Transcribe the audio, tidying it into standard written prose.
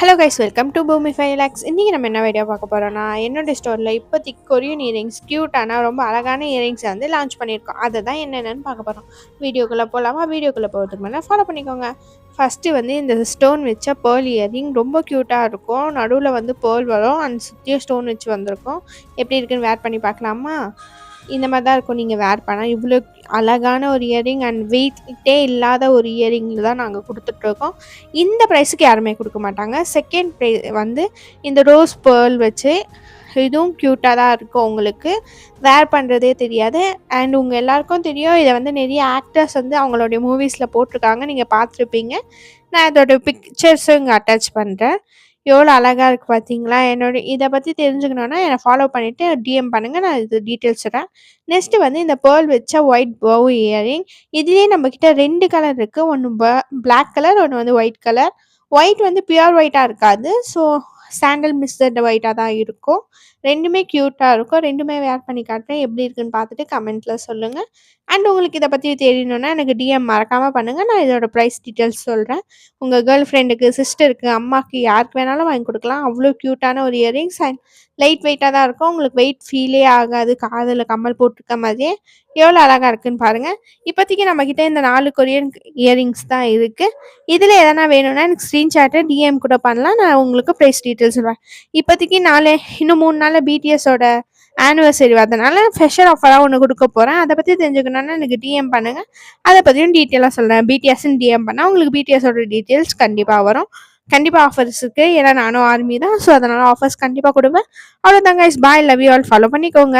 Hello guys, welcome to பூமி 5 lakhs. இன்றைக்கி நம்ம என்ன வீடியோ பார்க்க போகிறோன்னா, என்னோட ஸ்டோரில் இப்போதைக்கு கொரியன் இயரிங்ஸ் க்யூட்டான ரொம்ப அழகான இயரிங்ஸ் வந்து லான்ச் பண்ணியிருக்கோம். அதை தான் என்னென்னு பார்க்க போகிறோம். வீடியோக்குள்ளே போகலாமா? வீடியோக்குள்ளே போகிறதுக்கு முன்னாடி ஃபாலோ பண்ணிக்கோங்க. ஃபஸ்ட்டு வந்து இந்த ஸ்டோன் வச்ச பேர்ல் இயரிங் ரொம்ப க்யூட்டாக இருக்கும். நடுவில் வந்து பேர்ல் வரும் அண்ட் சுற்றியும் ஸ்டோன் வச்சு வந்திருக்கும். எப்படி இருக்குன்னு வேர் பண்ணி பார்க்கலாமா? இந்த மாதிரி தான் இருக்கும் நீங்கள் வேர் பண்ணால். இவ்வளோ அழகான ஒரு இயரிங் அண்ட் வெயிட்டே இல்லாத ஒரு இயரிங்கில் தான் நாங்கள் கொடுத்துட்ருக்கோம். இந்த ப்ரைஸுக்கு யாருமே கொடுக்க மாட்டாங்க. செகண்ட் ப்ரைஸ் வந்து இந்த ரோஸ் பேர்ல் வச்சு இதுவும் க்யூட்டாக தான் இருக்கும். உங்களுக்கு வேர் பண்ணுறதே தெரியாது. அண்ட் உங்கள் எல்லாருக்கும் தெரியும், இதை வந்து நிறைய ஆக்டர்ஸ் வந்து அவங்களுடைய மூவிஸில் போட்டிருக்காங்க, நீங்கள் பார்த்துருப்பீங்க. நான் இதோட பிக்சர்ஸும் இங்கே அட்டாச் பண்ணுறேன். எவ்வளோ அழகாக இருக்குது பார்த்தீங்களா? இதை பற்றி தெரிஞ்சுக்கணுன்னா என்னை ஃபாலோ பண்ணிவிட்டு டிஎம் பண்ணுங்கள், நான் இது டீட்டெயில்ஸ் சொல்கிறேன். நெக்ஸ்ட்டு வந்து இந்த பேர்ல் வச்ச ஒயிட் பவ் இயரிங். இதுலேயே நம்மக்கிட்ட 2 கலர் இருக்குது. ஒன்று பிளாக் கலர், ஒன்று வந்து ஒயிட் கலர். ஒயிட் வந்து பியூர் ஒயிட்டாக இருக்காது, ஸோ சாண்டல் மிஸ்டட் ஒயிட்டாக தான் இருக்கும். ரெண்டுமே க்யூட்டாக இருக்கும். ரெண்டுமே வேர் பண்ணி காட்டுறேன், எப்படி இருக்குன்னு பார்த்துட்டு கமெண்ட்டில் சொல்லுங்கள். அண்ட் உங்களுக்கு இதை பற்றி தெரியணுன்னா எனக்கு டிஎம் மறக்காமல் பண்ணுங்கள், நான் இதோட ப்ரைஸ் டீட்டெயில்ஸ் சொல்கிறேன். உங்கள் கேர்ள் ஃப்ரெண்டுக்கு, சிஸ்டருக்கு, அம்மாவுக்கு யாருக்கு வேணாலும் வாங்கி கொடுக்கலாம். அவ்வளோ க்யூட்டான ஒரு இயரிங்ஸ் அண்ட் லைட் வெயிட்டாக தான் இருக்கும். உங்களுக்கு வெயிட் ஃபீலே ஆகாது. காதில் கம்மல் போட்டிருக்க மாதிரியே எவ்வளோ அழகாக இருக்குன்னு பாருங்கள். இப்போதைக்கு நம்மக்கிட்ட இந்த 4 கொரியன் இயரிங்ஸ் தான் இருக்குது. இதில் எதனா வேணும்னா எனக்கு ஸ்க்ரீன்ஷாட்டை டிஎம் கூட பண்ணலாம், நான் உங்களுக்கு ப்ரைஸ் டீட்டெயில்ஸ் சொல்லுவேன். இப்போதைக்கு இன்னும் 3 நாளில் பிடிஎஸோட ஆனிவர்சரி அதனால ஸ்பெஷல் ஆஃபராக ஒன்று கொடுக்க போகிறேன். அதை பற்றி தெரிஞ்சுக்கணுன்னா எனக்கு டிஎம் பண்ணுங்கள், அதை பற்றியும் டீட்டெயிலாக சொல்கிறேன். பிடிஎஸ்ன்னு டிஎம் பண்ணால் உங்களுக்கு பிடிஎஸோட டீட்டெயில்ஸ் கண்டிப்பாக வரும். கண்டிப்பாக ஆஃபர்ஸ் இருக்குது, ஏன்னா நானும் ஆர்மி தான், ஸோ அதனால் ஆஃபர்ஸ் கண்டிப்பாக கொடுப்பேன். அவ்வளோதாங்க. பாய், லவ் யூ ஆல். ஃபாலோ பண்ணிக்கோங்க.